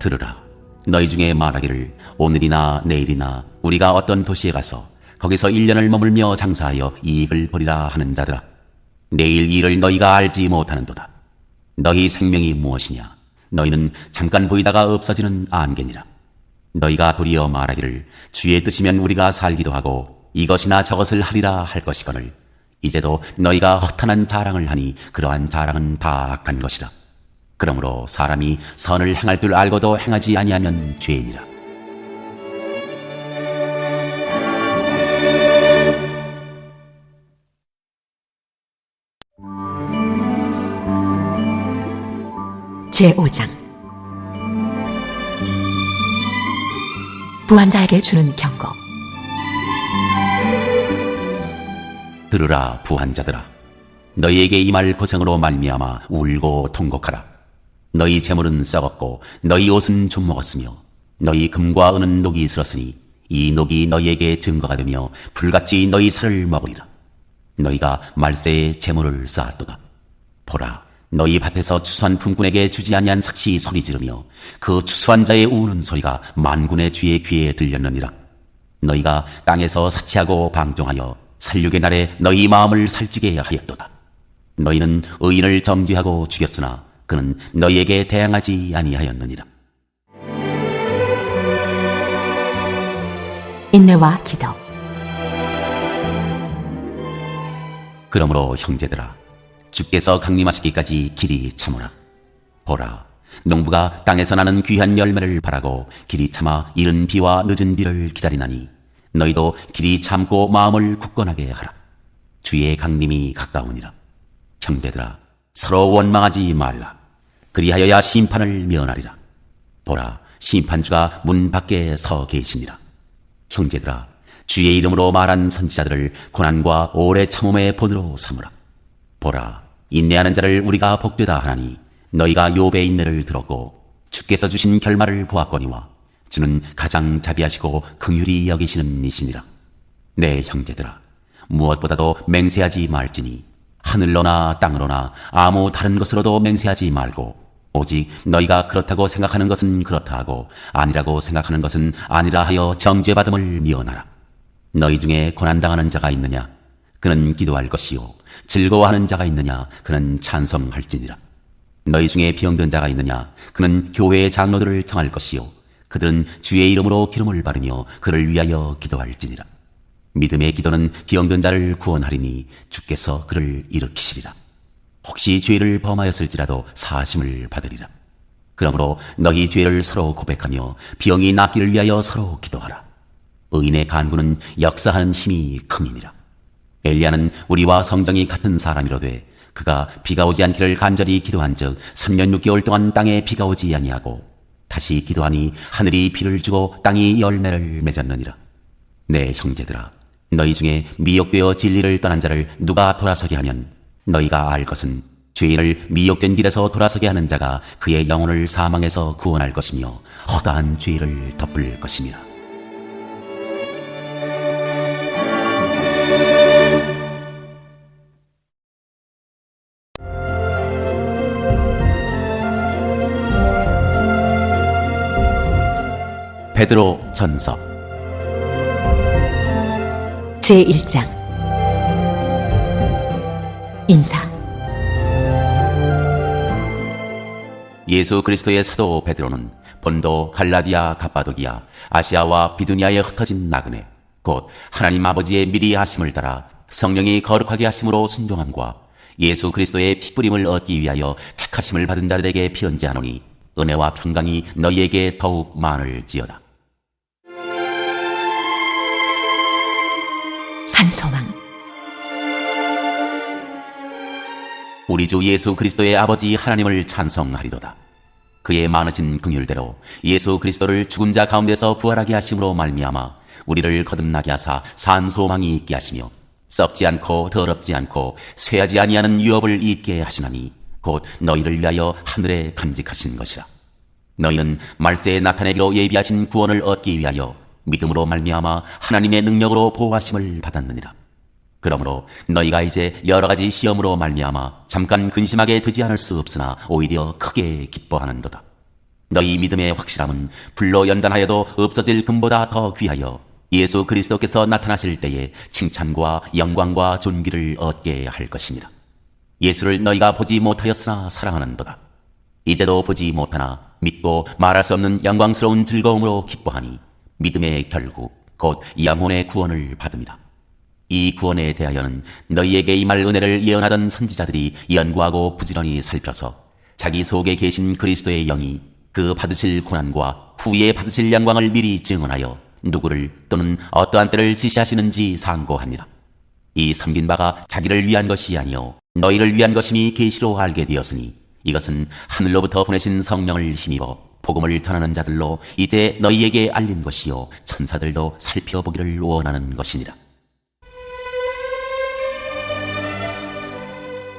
S2: 들으라. 너희 중에 말하기를 오늘이나 내일이나 우리가 어떤 도시에 가서 거기서 1년을 머물며 장사하여 이익을 벌이라 하는 자들아. 내일 일을 너희가 알지 못하는도다. 너희 생명이 무엇이냐? 너희는 잠깐 보이다가 없어지는 안개니라. 너희가 도리어 말하기를 주의 뜻이면 우리가 살기도 하고 이것이나 저것을 하리라 할 것이거늘 이제도 너희가 허탄한 자랑을 하니 그러한 자랑은 다 악한 것이라. 그러므로 사람이 선을 행할 줄 알고도 행하지 아니하면 죄이니라.
S1: 제5장 부한자에게 주는 경고.
S2: 들으라 부한자들아. 너희에게 임할 고생으로 말미암아 울고 통곡하라. 너희 재물은 썩었고 너희 옷은 좀먹었으며 너희 금과 은은 녹이 슬었으니 이 녹이 너희에게 증거가 되며 불같이 너희 살을 먹으리라. 너희가 말세에 재물을 쌓았도다. 보라, 너희 밭에서 추수한 품꾼에게 주지 아니한 삭시 소리 지르며 그 추수한 자의 우는 소리가 만군의 주의 귀에 들렸느니라. 너희가 땅에서 사치하고 방종하여 살육의 날에 너희 마음을 살찌게 하였도다. 너희는 의인을 정죄하고 죽였으나 그는 너희에게 대항하지 아니하였느니라.
S1: 인내와 기도.
S2: 그러므로 형제들아, 주께서 강림하시기까지 길이 참으라. 보라, 농부가 땅에서 나는 귀한 열매를 바라고 길이 참아 이른 비와 늦은 비를 기다리나니 너희도 길이 참고 마음을 굳건하게 하라. 주의 강림이 가까우니라. 형제들아, 서로 원망하지 말라. 그리하여야 심판을 면하리라. 보라, 심판주가 문 밖에 서 계시니라. 형제들아, 주의 이름으로 말한 선지자들을 고난과 오래 참음의 본으로 삼으라. 보라, 인내하는 자를 우리가 복되다 하나니 너희가 욥의 인내를 들었고 주께서 주신 결말을 보았거니와 주는 가장 자비하시고 긍휼히 여기시는 이시니라. 내 형제들아, 무엇보다도 맹세하지 말지니 하늘로나 땅으로나 아무 다른 것으로도 맹세하지 말고 오직 너희가 그렇다고 생각하는 것은 그렇다 하고 아니라고 생각하는 것은 아니라 하여 정죄받음을 미언하라. 너희 중에 고난당하는 자가 있느냐? 그는 기도할 것이요. 즐거워하는 자가 있느냐? 그는 찬송할지니라. 너희 중에 병든 자가 있느냐? 그는 교회의 장로들을 청할 것이요. 그들은 주의 이름으로 기름을 바르며 그를 위하여 기도할지니라. 믿음의 기도는 병든 자를 구원하리니 주께서 그를 일으키시리라. 혹시 죄를 범하였을지라도 사하심을 받으리라. 그러므로 너희 죄를 서로 고백하며 병이 낫기를 위하여 서로 기도하라. 의인의 간구는 역사하는 힘이 큼이니라. 엘리야는 우리와 성정이 같은 사람이로되 그가 비가 오지 않기를 간절히 기도한즉 3년 6개월 동안 땅에 비가 오지 아니하고 다시 기도하니 하늘이 비를 주고 땅이 열매를 맺었느니라. 내 형제들아, 너희 중에 미혹되어 진리를 떠난 자를 누가 돌아서게 하면 너희가 알 것은 죄인을 미혹된 길에서 돌아서게 하는 자가 그의 영혼을 사망에서 구원할 것이며 허다한 죄를 덮을 것이니라. 베드로 전서
S1: 제1장 인사.
S2: 예수 그리스도의 사도 베드로는 본도, 갈라디아, 갑바도기아, 아시아와 비두니아에 흩어진 나그네 곧 하나님 아버지의 미리 하심을 따라 성령이 거룩하게 하심으로 순종함과 예수 그리스도의 피뿌림을 얻기 위하여 택하심을 받은 자들에게 편지하노니 은혜와 평강이 너희에게 더욱 많을지어다.
S1: 산소망.
S2: 우리 주 예수 그리스도의 아버지 하나님을 찬송하리로다. 그의 많으신 긍휼대로 예수 그리스도를 죽은 자 가운데서 부활하게 하심으로 말미암아 우리를 거듭나게 하사 산 소망이 있게 하시며 썩지 않고 더럽지 않고 쇠하지 아니하는 유업을 잊게 하시나니 곧 너희를 위하여 하늘에 간직하신 것이라. 너희는 말세에 나타내기로 예비하신 구원을 얻기 위하여 믿음으로 말미암아 하나님의 능력으로 보호하심을 받았느니라. 그러므로 너희가 이제 여러 가지 시험으로 말미암아 잠깐 근심하게 되지 않을 수 없으나 오히려 크게 기뻐하는도다. 너희 믿음의 확실함은 불로 연단하여도 없어질 금보다 더 귀하여 예수 그리스도께서 나타나실 때에 칭찬과 영광과 존귀를 얻게 할 것이니라. 예수를 너희가 보지 못하였으나 사랑하는도다. 이제도 보지 못하나 믿고 말할 수 없는 영광스러운 즐거움으로 기뻐하니 믿음의 결국 곧 영혼의 구원을 받음이라. 이 구원에 대하여는 너희에게 임할 은혜를 예언하던 선지자들이 연구하고 부지런히 살펴서 자기 속에 계신 그리스도의 영이 그 받으실 고난과 후에 받으실 영광을 미리 증언하여 누구를 또는 어떠한 때를 지시하시는지 상고합니다. 이 섬긴 바가 자기를 위한 것이 아니요 너희를 위한 것임이 계시로 알게 되었으니 이것은 하늘로부터 보내신 성령을 힘입어 복음을 전하는 자들로 이제 너희에게 알린 것이요 천사들도 살펴보기를 원하는 것이니라.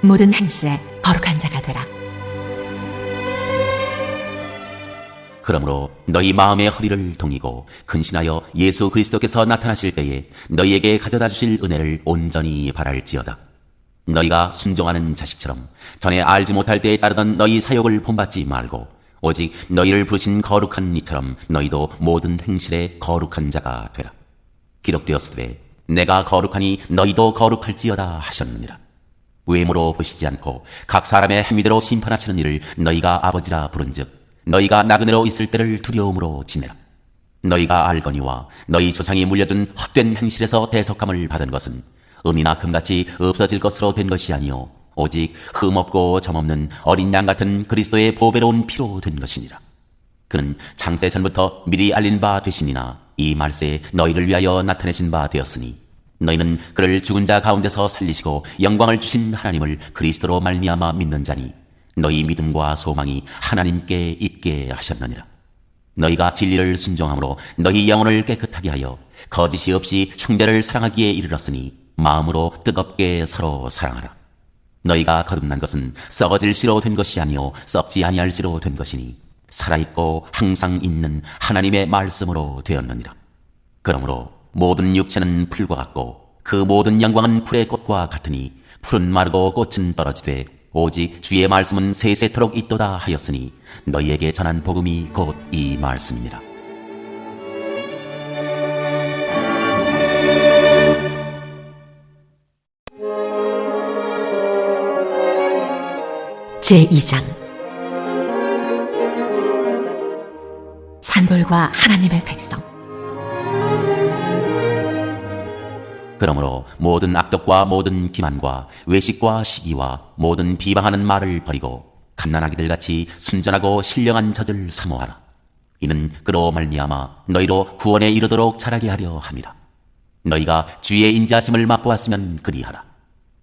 S1: 모든 행실에 거룩한 자가 되라.
S2: 그러므로 너희 마음의 허리를 동이고 근신하여 예수 그리스도께서 나타나실 때에 너희에게 가져다 주실 은혜를 온전히 바랄지어다. 너희가 순종하는 자식처럼 전에 알지 못할 때에 따르던 너희 사욕을 본받지 말고 오직 너희를 부르신 거룩한 이처럼 너희도 모든 행실에 거룩한 자가 되라. 기록되었으되 내가 거룩하니 너희도 거룩할지어다 하셨느니라. 외모로 보시지 않고 각 사람의 행위대로 심판하시는 이를 너희가 아버지라 부른즉 너희가 나그네로 있을 때를 두려움으로 지내라. 너희가 알거니와 너희 조상이 물려준 헛된 행실에서 대속함을 받은 것은 은이나 금같이 없어질 것으로 된 것이 아니요 오직 흠없고 점없는 어린 양 같은 그리스도의 보배로운 피로 된 것이니라. 그는 창세 전부터 미리 알린 바 되시니나 이 말세에 너희를 위하여 나타내신 바 되었으니 너희는 그를 죽은 자 가운데서 살리시고 영광을 주신 하나님을 그리스도로 말미암아 믿는 자니 너희 믿음과 소망이 하나님께 있게 하셨느니라. 너희가 진리를 순종함으로 너희 영혼을 깨끗하게 하여 거짓이 없이 형제를 사랑하기에 이르렀으니 마음으로 뜨겁게 서로 사랑하라. 너희가 거듭난 것은 썩어질 씨로 된 것이 아니요 썩지 아니할 씨로 된 것이니 살아있고 항상 있는 하나님의 말씀으로 되었느니라. 그러므로 모든 육체는 풀과 같고 그 모든 영광은 풀의 꽃과 같으니 풀은 마르고 꽃은 떨어지되 오직 주의 말씀은 세세토록 있도다 하였으니 너희에게 전한 복음이 곧 이 말씀이니라.
S1: 제2장 산돌과 하나님의 백성.
S2: 그러므로 모든 악독과 모든 기만과 외식과 시기와 모든 비방하는 말을 버리고 갓난아기들 같이 순전하고 신령한 젖을 사모하라. 이는 그로 말미암아 너희로 구원에 이르도록 자라게 하려 함이라. 너희가 주의 인자하심을 맛보았으면 그리하라.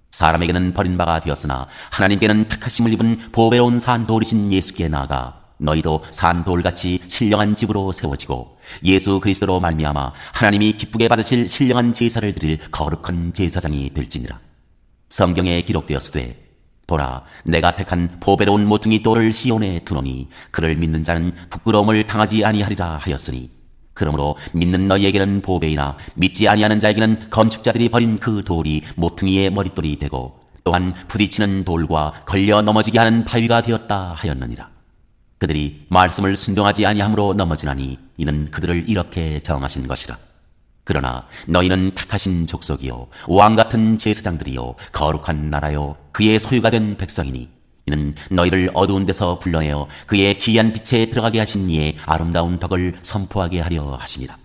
S2: 사람에게는 버린 바가 되었으나 하나님께는 택하심을 입은 보배로운 산돌이신 예수께 나아가 너희도 산돌같이 신령한 집으로 세워지고 예수 그리스도로 말미암아 하나님이 기쁘게 받으실 신령한 제사를 드릴 거룩한 제사장이 될지니라. 성경에 기록되었으되 보라 내가 택한 보배로운 모퉁이 돌을 시온에 두노니 그를 믿는 자는 부끄러움을 당하지 아니하리라 하였으니 그러므로 믿는 너희에게는 보배이나 믿지 아니하는 자에게는 건축자들이 버린 그 돌이 모퉁이의 머릿돌이 되고 또한 부딪히는 돌과 걸려 넘어지게 하는 바위가 되었다 하였느니라. 그들이 말씀을 순종하지 아니함으로 넘어지나니 이는 그들을 이렇게 정하신 것이라. 그러나 너희는 택하신 족속이요 왕같은 제사장들이요 거룩한 나라요 그의 소유가 된 백성이니 이는 너희를 어두운 데서 불러내어 그의 기이한 빛에 들어가게 하신 이의 아름다운 덕을 선포하게 하려 하심이라.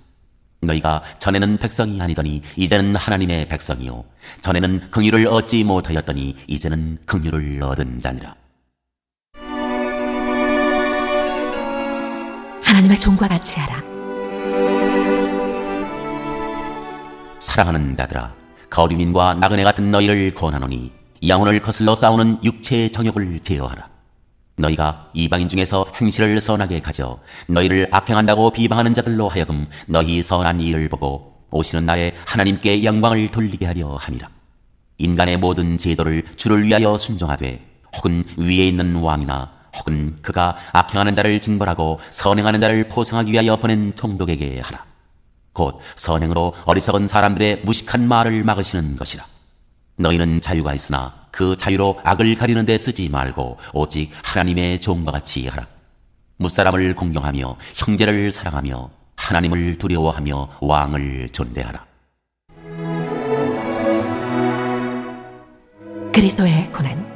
S2: 너희가 전에는 백성이 아니더니 이제는 하나님의 백성이요 전에는 긍휼을 얻지 못하였더니 이제는 긍휼을 얻은 자니라.
S1: 하나님의 종과 같이 하라.
S2: 사랑하는 자들아 거류민과 나그네 같은 너희를 권하노니 영혼을 거슬러 싸우는 육체의 정욕을 제어하라. 너희가 이방인 중에서 행실을 선하게 가져 너희를 악행한다고 비방하는 자들로 하여금 너희 선한 일을 보고 오시는 날에 하나님께 영광을 돌리게 하려 함이라. 인간의 모든 제도를 주를 위하여 순종하되 혹은 위에 있는 왕이나 혹은 그가 악행하는 자를 징벌하고 선행하는 자를 포성하기 위하여 보낸 총독에게 하라. 곧 선행으로 어리석은 사람들의 무식한 말을 막으시는 것이라. 너희는 자유가 있으나 그 자유로 악을 가리는 데 쓰지 말고 오직 하나님의 종과 같이 하라. 무사람을 공경하며 형제를 사랑하며 하나님을 두려워하며 왕을 존대하라.
S1: 그리스도의 고난.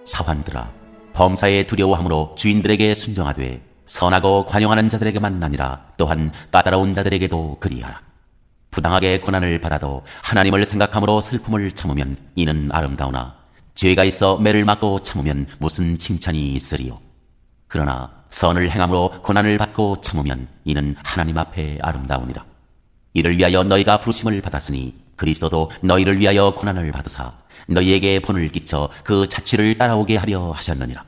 S2: 사환들아, 범사에 두려워함으로 주인들에게 순종하되 선하고 관용하는 자들에게만 아니라 또한 까다로운 자들에게도 그리하라. 부당하게 고난을 받아도 하나님을 생각함으로 슬픔을 참으면 이는 아름다우나 죄가 있어 매를 맞고 참으면 무슨 칭찬이 있으리요. 그러나 선을 행함으로 고난을 받고 참으면 이는 하나님 앞에 아름다우니라. 이를 위하여 너희가 부르심을 받았으니 그리스도도 너희를 위하여 고난을 받으사 너희에게 본을 끼쳐 그 자취를 따라오게 하려 하셨느니라.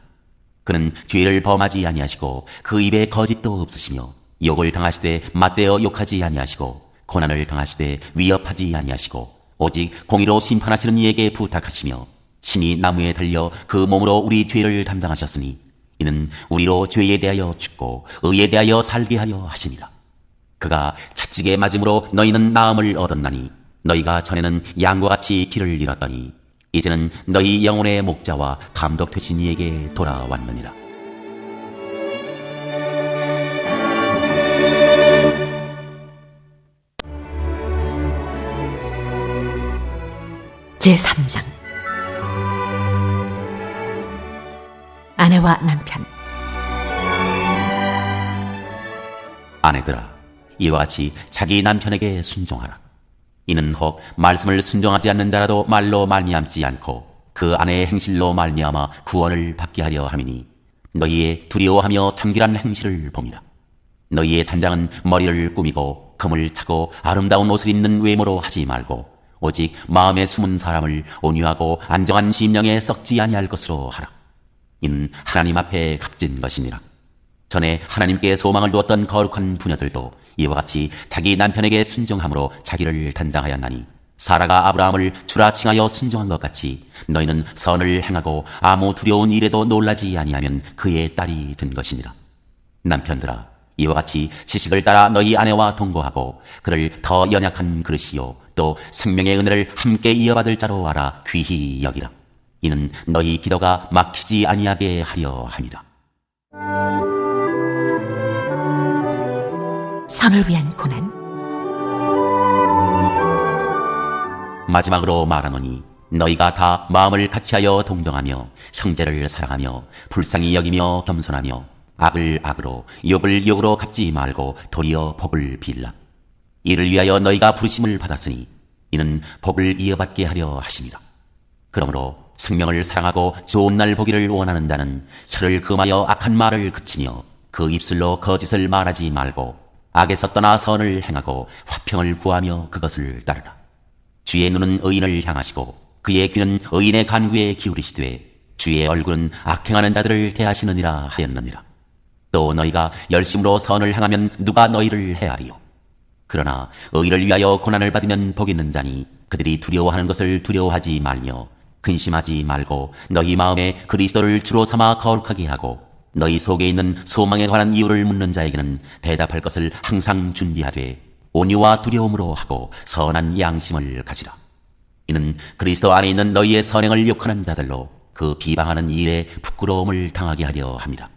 S2: 그는 죄를 범하지 아니하시고 그 입에 거짓도 없으시며 욕을 당하시되 맞대어 욕하지 아니하시고 고난을 당하시되 위협하지 아니하시고 오직 공의로 심판하시는 이에게 부탁하시며 친히 나무에 달려 그 몸으로 우리 죄를 담당하셨으니 이는 우리로 죄에 대하여 죽고 의에 대하여 살게 하려 하심이라. 그가 채찍에 맞음으로 너희는 나음을 얻었나니 너희가 전에는 양과 같이 길을 잃었더니 이제는 너희 영혼의 목자와 감독 되신 이에게 돌아왔느니라.
S1: 제3장. 아내와 남편.
S2: 아내들아, 이와 같이 자기 남편에게 순종하라. 이는 혹 말씀을 순종하지 않는 자라도 말로 말미암지 않고 그 아내의 행실로 말미암아 구원을 받게 하려 함이니 너희의 두려워하며 참기란 행실을 봄이라. 너희의 단장은 머리를 꾸미고 금을 차고 아름다운 옷을 입는 외모로 하지 말고 오직 마음에 숨은 사람을 온유하고 안정한 심령에 썩지 아니할 것으로 하라. 이는 하나님 앞에 값진 것이니라. 전에 하나님께 소망을 두었던 거룩한 부녀들도 이와 같이 자기 남편에게 순종함으로 자기를 단장하였나니 사라가 아브라함을 주라 칭하여 순종한 것 같이 너희는 선을 행하고 아무 두려운 일에도 놀라지 아니하면 그의 딸이 된 것이니라. 남편들아, 이와 같이 지식을 따라 너희 아내와 동거하고 그를 더 연약한 그릇이요 또 생명의 은혜를 함께 이어받을 자로 알아 귀히 여기라. 이는 너희 기도가 막히지 아니하게 하려 함이라.
S1: 선을 위한 고난.
S2: 마지막으로 말하노니 너희가 다 마음을 같이하여 동정하며 형제를 사랑하며 불쌍히 여기며 겸손하며 악을 악으로 욕을 욕으로 갚지 말고 도리어 복을 빌라. 이를 위하여 너희가 부르심을 받았으니 이는 복을 이어받게 하려 하심이라. 그러므로 생명을 사랑하고 좋은 날 보기를 원하는 자는 혀를 금하여 악한 말을 그치며 그 입술로 거짓을 말하지 말고 악에서 떠나 선을 행하고 화평을 구하며 그것을 따르라. 주의 눈은 의인을 향하시고 그의 귀는 의인의 간구에 기울이시되 주의 얼굴은 악행하는 자들을 대하시느니라 하였느니라. 또 너희가 열심으로 선을 행하면 누가 너희를 해하리요. 그러나 의를 위하여 고난을 받으면 복 있는 자니 그들이 두려워하는 것을 두려워하지 말며 근심하지 말고 너희 마음에 그리스도를 주로 삼아 거룩하게 하고 너희 속에 있는 소망에 관한 이유를 묻는 자에게는 대답할 것을 항상 준비하되 온유와 두려움으로 하고 선한 양심을 가지라. 이는 그리스도 안에 있는 너희의 선행을 욕하는 자들로 그 비방하는 일에 부끄러움을 당하게 하려 함이라.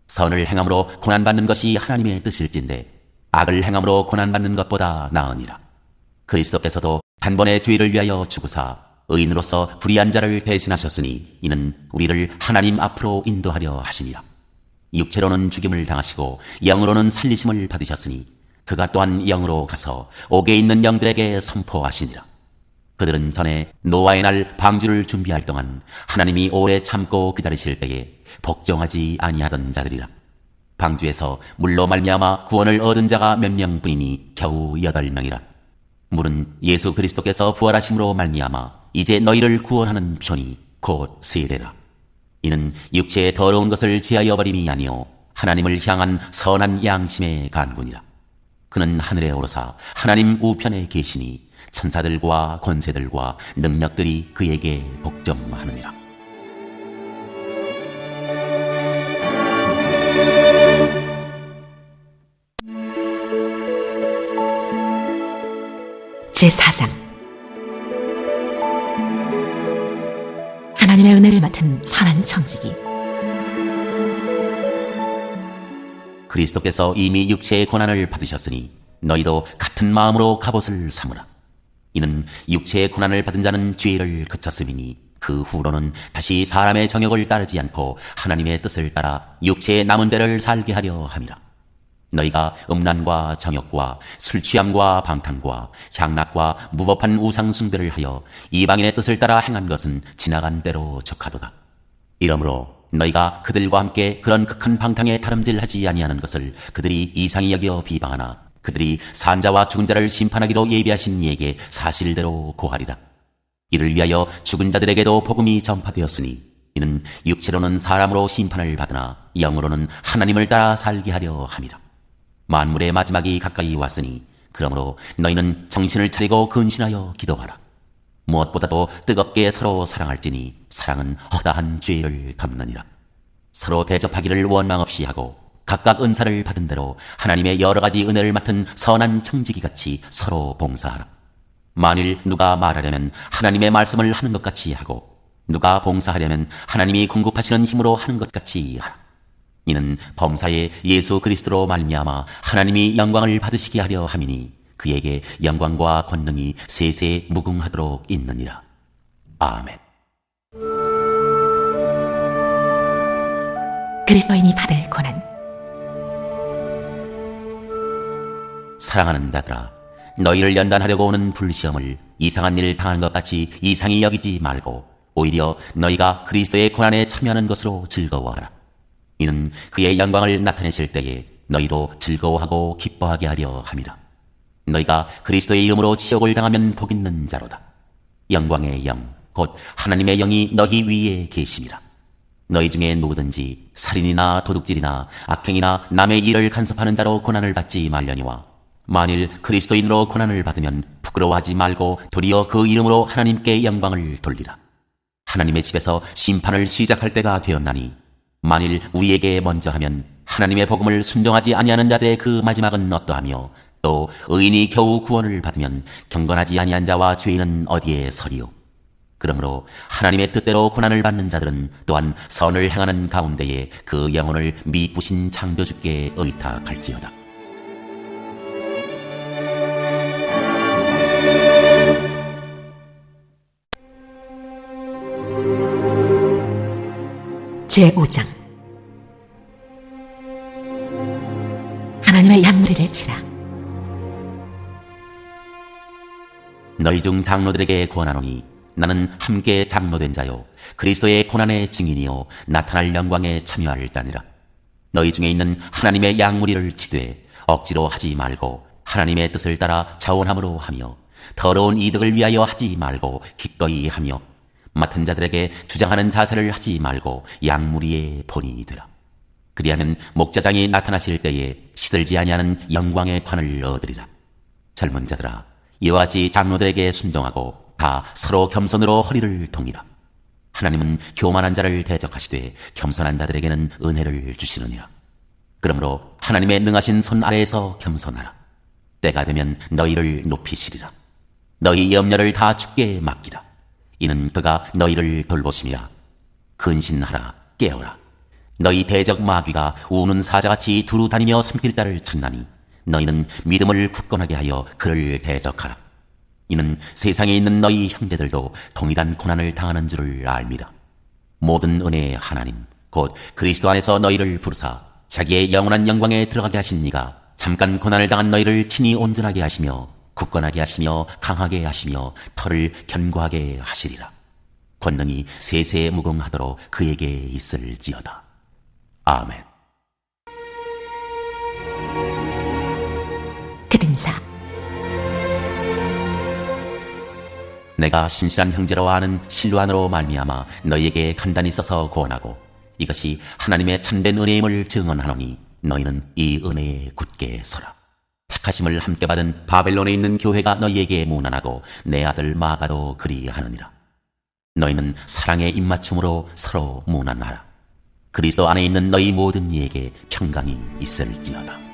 S2: 선을 행함으로 고난받는 것이 하나님의 뜻일진데 악을 행함으로 고난받는 것보다 나으니라. 그리스도께서도 단번에 죄를 위하여 죽으사 의인으로서 불의한 자를 대신하셨으니 이는 우리를 하나님 앞으로 인도하려 하심이라. 육체로는 죽임을 당하시고 영으로는 살리심을 받으셨으니 그가 또한 영으로 가서 옥에 있는 영들에게 선포하시니라. 그들은 전에 노아의 날 방주를 준비할 동안 하나님이 오래 참고 기다리실 때에 복종하지 아니하던 자들이라. 방주에서 물로 말미암아 구원을 얻은 자가 몇 명뿐이니 겨우 8명이라. 물은 예수 그리스도께서 부활하심으로 말미암아 이제 너희를 구원하는 편이 곧 세례라. 이는 육체의 더러운 것을 제하여 버림이 아니요 하나님을 향한 선한 양심의 간군이라. 그는 하늘에 오르사 하나님 우편에 계시니 천사들과 권세들과 능력들이 그에게 복종하느니라.
S1: 제4장. 하나님의 은혜를 맡은 선한 청지기.
S2: 그리스도께서 이미 육체의 고난을 받으셨으니 너희도 같은 마음으로 갑옷을 삼으라. 이는 육체의 고난을 받은 자는 죄를 그쳤음이니 그 후로는 다시 사람의 정욕을 따르지 않고 하나님의 뜻을 따라 육체의 남은 때를 살게 하려 함이라. 너희가 음란과 정욕과 술취함과 방탕과 향락과 무법한 우상 숭배를 하여 이방인의 뜻을 따라 행한 것은 지나간 때로 족하도다. 이러므로 너희가 그들과 함께 그런 극한 방탕에 다름질하지 아니하는 것을 그들이 이상히 여겨 비방하나 그들이 산자와 죽은 자를 심판하기로 예비하신 이에게 사실대로 고하리라. 이를 위하여 죽은 자들에게도 복음이 전파되었으니 이는 육체로는 사람으로 심판을 받으나 영으로는 하나님을 따라 살게 하려 함이라. 만물의 마지막이 가까이 왔으니 그러므로 너희는 정신을 차리고 근신하여 기도하라. 무엇보다도 뜨겁게 서로 사랑할지니 사랑은 허다한 죄를 덮느니라. 서로 대접하기를 원망 없이 하고 각각 은사를 받은 대로 하나님의 여러 가지 은혜를 맡은 선한 청지기같이 서로 봉사하라. 만일 누가 말하려면 하나님의 말씀을 하는 것 같이 하고 누가 봉사하려면 하나님이 공급하시는 힘으로 하는 것 같이 하라. 이는 범사에 예수 그리스도로 말미암아 하나님이 영광을 받으시게 하려 함이니 그에게 영광과 권능이 세세 무궁하도록 있느니라. 아멘.
S1: 그리스도인이 받을 고난.
S2: 사랑하는 자들아, 너희를 연단하려고 오는 불시험을 이상한 일을 당하는 것 같이 이상히 여기지 말고 오히려 너희가 그리스도의 고난에 참여하는 것으로 즐거워하라. 이는 그의 영광을 나타내실 때에 너희로 즐거워하고 기뻐하게 하려 함이라. 너희가 그리스도의 이름으로 지옥을 당하면 복 있는 자로다. 영광의 영, 곧 하나님의 영이 너희 위에 계심이라. 너희 중에 누구든지 살인이나 도둑질이나 악행이나 남의 일을 간섭하는 자로 고난을 받지 말려니와 만일 그리스도인으로 고난을 받으면 부끄러워하지 말고 도리어 그 이름으로 하나님께 영광을 돌리라. 하나님의 집에서 심판을 시작할 때가 되었나니 만일 우리에게 먼저 하면 하나님의 복음을 순종하지 아니하는 자들의 그 마지막은 어떠하며 또 의인이 겨우 구원을 받으면 경건하지 아니한 자와 죄인은 어디에 서리요. 그러므로 하나님의 뜻대로 고난을 받는 자들은 또한 선을 행하는 가운데에 그 영혼을 미쁘신 창조주께 의탁할지어다.
S1: 제5장. 하나님의 양무리를 치라.
S2: 너희 중 장로들에게 권하노니 나는 함께 장로된 자요 그리스도의 고난의 증인이요 나타날 영광에 참여할 자니라. 너희 중에 있는 하나님의 양무리를 치되 억지로 하지 말고 하나님의 뜻을 따라 자원함으로 하며 더러운 이득을 위하여 하지 말고 기꺼이 하며 맡은 자들에게 주장하는 자세를 하지 말고 양무리의 본이 되라. 그리하면 목자장이 나타나실 때에 시들지 아니하는 영광의 관을 얻으리라. 젊은 자들아, 이와 같이 장로들에게 순종하고 다 서로 겸손으로 허리를 동이라. 하나님은 교만한 자를 대적하시되 겸손한 자들에게는 은혜를 주시느니라. 그러므로 하나님의 능하신 손 아래에서 겸손하라. 때가 되면 너희를 높이시리라. 너희 염려를 다 주께 맡기라. 이는 그가 너희를 돌보심이라. 근신하라, 깨어라. 너희 대적 마귀가 우는 사자같이 두루 다니며 삼킬 자를 찾나니 너희는 믿음을 굳건하게 하여 그를 대적하라. 이는 세상에 있는 너희 형제들도 동일한 고난을 당하는 줄을 알미라. 모든 은혜의 하나님 곧 그리스도 안에서 너희를 부르사 자기의 영원한 영광에 들어가게 하신 이가 잠깐 고난을 당한 너희를 친히 온전하게 하시며 굳건하게 하시며 강하게 하시며 털을 견고하게 하시리라. 권능이 세세 무궁하도록 그에게 있을지어다. 아멘.
S1: 그등사.
S2: 내가 신실한 형제로 아는 실로안으로 말미암아 너희에게 간단히 써서 권하고 이것이 하나님의 참된 은혜임을 증언하노니 너희는 이 은혜에 굳게 서라. 택하심을 함께 받은 바벨론에 있는 교회가 너희에게 문안하고 내 아들 마가도 그리하느니라. 너희는 사랑의 입맞춤으로 서로 문안하라. 그리스도 안에 있는 너희 모든 이에게 평강이 있을지어다.